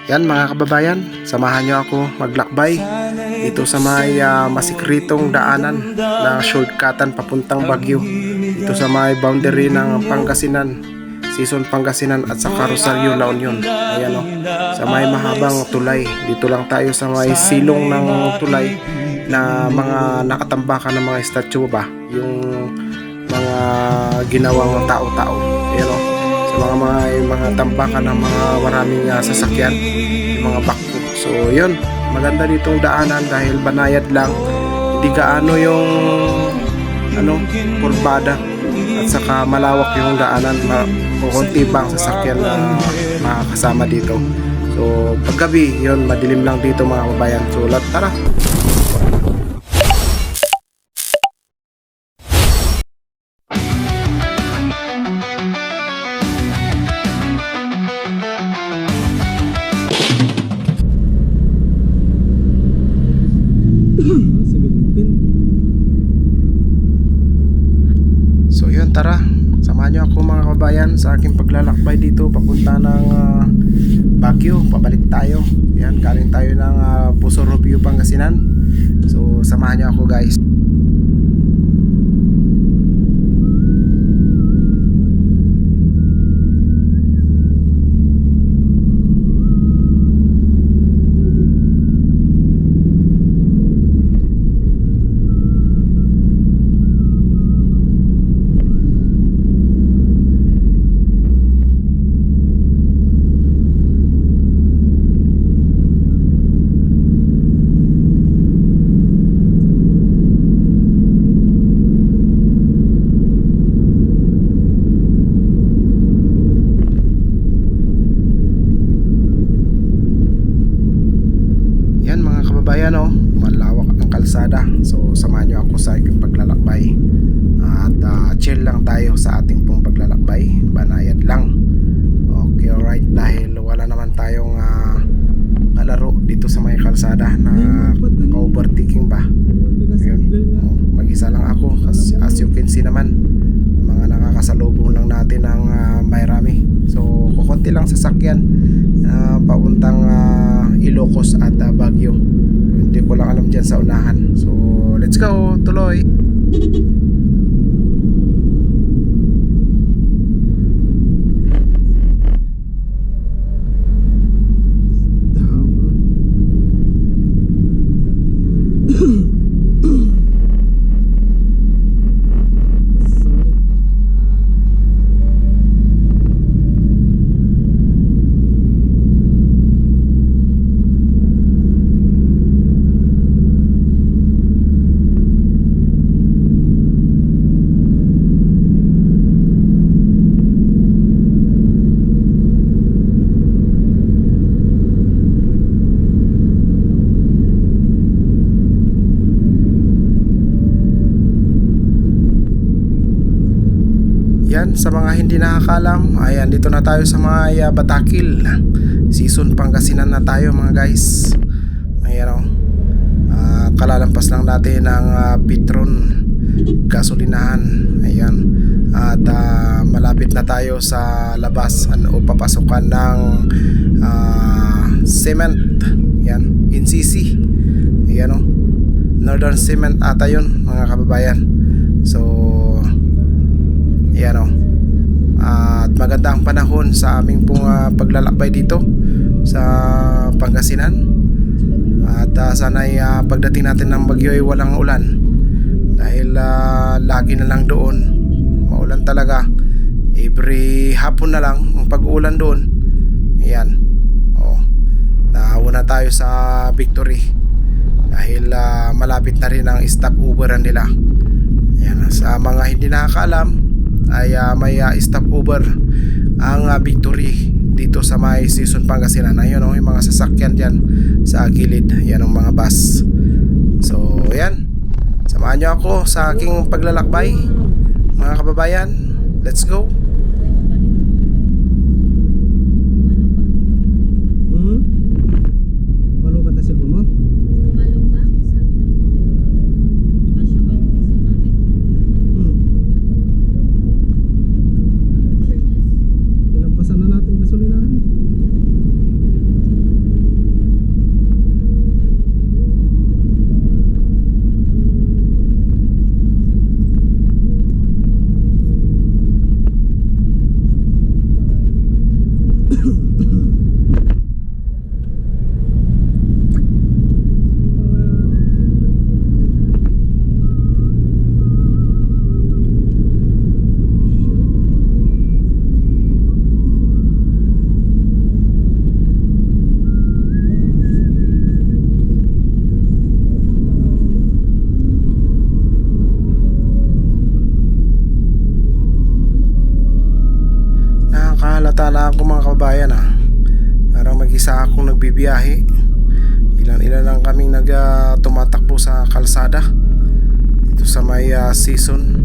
Yan mga kababayan, samahan nyo ako maglakbay dito sa may masikritong daanan na shortcutan papuntang Baguio. Dito sa may boundary ng Pangasinan, Season Pangasinan at sa Rosario, La Union. Ayan o, sa may mahabang tulay. Dito lang tayo sa may silong ng tulay na mga nakatambakan ng mga statue ba, yung mga ginawang tao-tao. Ayan o, mga tambakan ng mga maraming sasakyan, yung mga bakbo. So yun, maganda ditong daanan dahil banayad lang, hindi gaano yung kurbada, at saka malawak yung daanan, konti bang sasakyan na makakasama dito. So paggabi yun, madilim lang dito mga kabayan. So tara. So yun, tara, samahan nyo ako mga kabayan sa aking paglalakbay dito papunta ng Baguio. Pabalik tayo. Yan, galing tayo ng Puso Review, Pangasinan. So samahan nyo ako guys. Kababayan, malawak ang kalsada. So samahan nyo ako sa aking paglalakbay at chill lang tayo sa ating pong paglalakbay, banayad lang. Okay, alright, dahil wala naman tayong kalaro dito sa may kalsada na pa-overtaking ba. Ayun, mag-isa lang ako, as you can see naman, mga nakakasalubong lang natin ng Mayrami. So kukunti lang sasakyan pauntang Ilocos at Baguio. Hindi ko lang alam dyan sa unahan. So let's go, tuloy. Yan, sa mga hindi nakakalam, ayan, dito na tayo sa mga Batakil, Season Pangasinan na tayo mga guys. Ayan o, kalalampas lang natin ng Petron gasolinahan. Ayan, at malapit na tayo sa labas o papasukan ng cement. Yan, NCC. Ayan o, Northern Cement ata yun mga kababayan. So yan o, at maganda ang panahon sa aming pong paglalakbay dito sa Pangasinan. At sana'y pagdating natin ng Baguio ay walang ulan, dahil lagi na lang doon maulan talaga. Every hapon na lang ang pag-uulan doon. Ayan, nauna tayo sa Victory dahil malapit na rin ang stop overan nila. Ayan, sa mga hindi nakakaalam ay may stop over ang Victory dito sa may Season Pangasinan. Ayun yung mga sasakyan dyan sa gilid, yan ang mga bus. So yan, samahan nyo ako sa aking paglalakbay mga kababayan. Let's go. Lampasan na natin gasolinahan. yata na ako mga kababayan Parang mag-isa akong nagbibiyahe. Ilan lang kaming tumatakbo sa kalsada dito sa may season.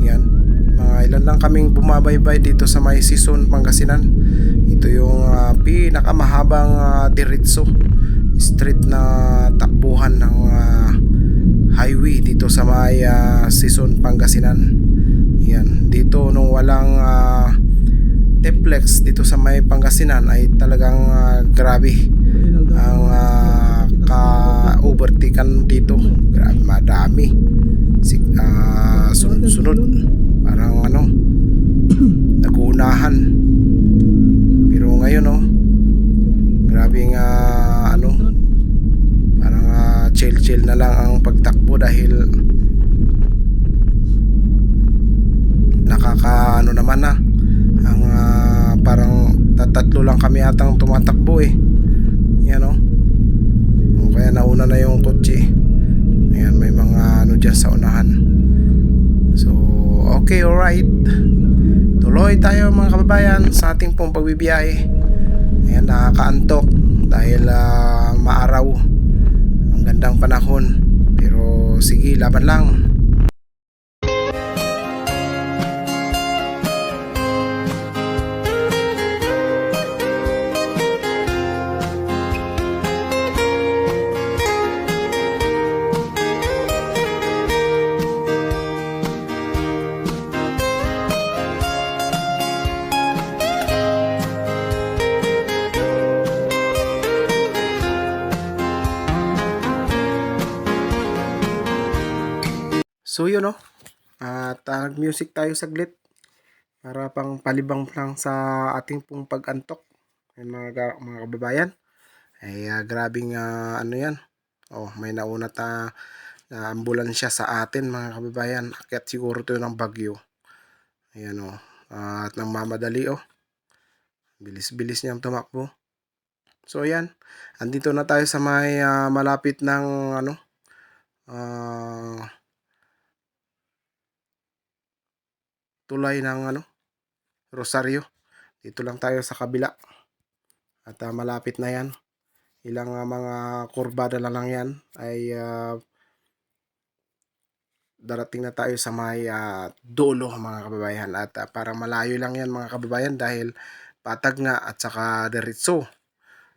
Yan. Mga ilan lang kaming bumabaybay dito sa may season Pangasinan. Ito yung pinakamahabang diretso street na takbuhan ng highway dito sa may season Pangasinan. Yan, dito nung walang Teplex dito sa may Pangasinan ay talagang grabe ang ka-overtaken dito. Grabe, madami. Sunod-sunod. Parang nag-uunahan. Pero ngayon grabe nga parang chill-chill na lang ang pagtakbo dahil naman ang parang tatlo lang kami atang tumatakbo yan kaya nauna na yung kotse. Ayan, may mga dyan sa unahan. So okay, alright, tuloy tayo mga kababayan sa ating pong pagbibiyahe. Ayan, nakakaantok dahil maaraw, ang gandang panahon, pero sige, laban lang. So yun at nag-music tayo saglit para pang palibang lang sa ating pong pag-antok. Ayan, mga kababayan, ay grabing yan. May nauna na ambulansya sa atin mga kababayan. Akyat siguro to ng bagyo. Ayan at nang mamadali bilis-bilis niyang tumakbo. So ayan, andito na tayo sa may malapit ng tulay ng Rosario. Dito lang tayo sa kabila at malapit na yan. Ilang mga kurbada na lang yan ay darating na tayo sa may dulo mga kababayan. At parang malayo lang yan mga kababayan dahil patag nga at saka diretso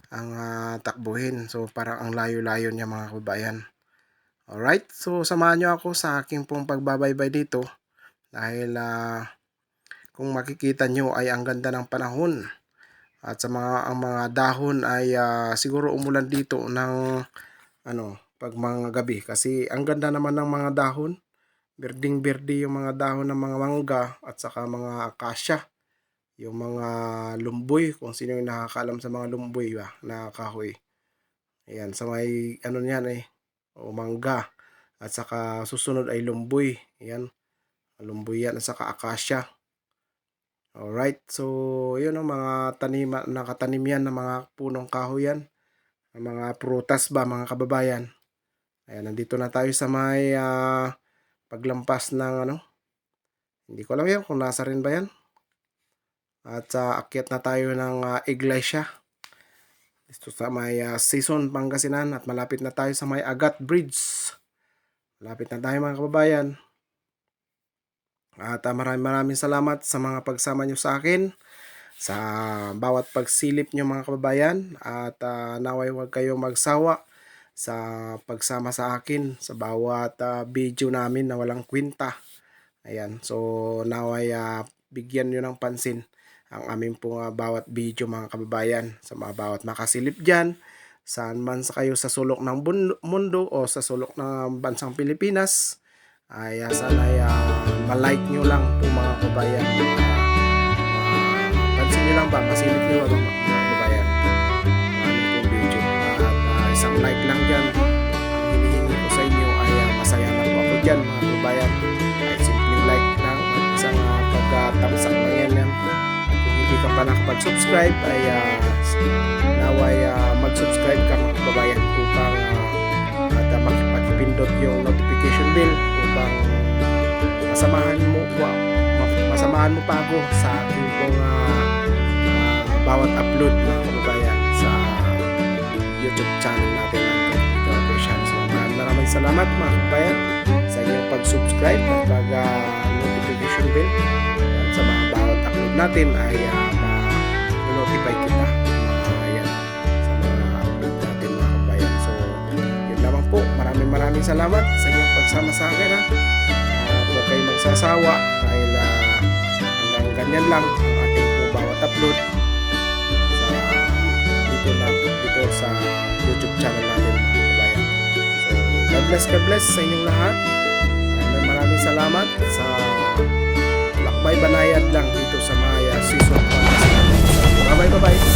ang takbuhin. So parang ang layo-layo niya mga kababayan. Alright, so samahan nyo ako sa aking pong pagbabaybay dito. Dahil kung makikita nyo ay ang ganda ng panahon. At sa ang mga dahon ay siguro umulan dito ng pag mga gabi. Kasi ang ganda naman ng mga dahon. Berding-berde yung mga dahon ng mga mangga at saka mga akasya. Yung mga lumboy, kung sino yung nakakaalam sa mga lumboy na kahoy. Ayan, sa may niyan mangga. At saka susunod ay lumboy. Ayan. Lumboy yan at saka akasya. Alright, so yun mga nakatanim yan ng mga punong kahoy yan, mga prutas mga kababayan. Ayan, nandito na tayo sa may paglampas ng hindi ko alam yan kung nasa rin ba yan. At akyat na tayo ng iglesia dito sa may season Pangasinan at malapit na tayo sa may Agat Bridge. Malapit na tayo mga kababayan. At maraming salamat sa mga pagsama nyo sa akin sa bawat pagsilip nyo mga kababayan. At naway huwag kayo magsawa sa pagsama sa akin sa bawat video namin na walang kwenta. Ayan, so naway bigyan nyo ng pansin ang aming pong bawat video mga kababayan. Sa mga bawat makasilip dyan, saan man sa kayo sa sulok ng mundo o sa sulok ng bansang Pilipinas, ay sana malike nyo lang po mga kabayan. Pansin nyo lang masilip nyo mga kabayan ang video. At isang like lang dyan ang hinihingi ko sa inyo ay masaya na po ako dyan mga kabayan. Ay simpleng like lang at isang pagtamsak na yan. Kung hindi ka pa nakapag-subscribe ay naway mag-subscribe ka mga kabayan upang at makipag-pindot yung notification bell upang masamahan mo pa ako sa aking pong bawat upload mga kababayan sa YouTube channel natin ng Pedro Official. So maraming salamat mga kababayan sa inyong pag-subscribe at pag-notification bell. At sa mga bawat upload natin ay ma-notify kita yan, sa mga upload natin mga kababayan. So yun lamang po, maraming salamat sa inyong pagsama sa akin ha. Huwag kayong magsasawa dahil hanggang ganyan lang ang ating po bawat upload dito sa YouTube channel natin mga kababayan. So God bless sa inyong lahat. Maraming salamat sa lakbay banayad lang dito sa Maya Season 1. Bye bye.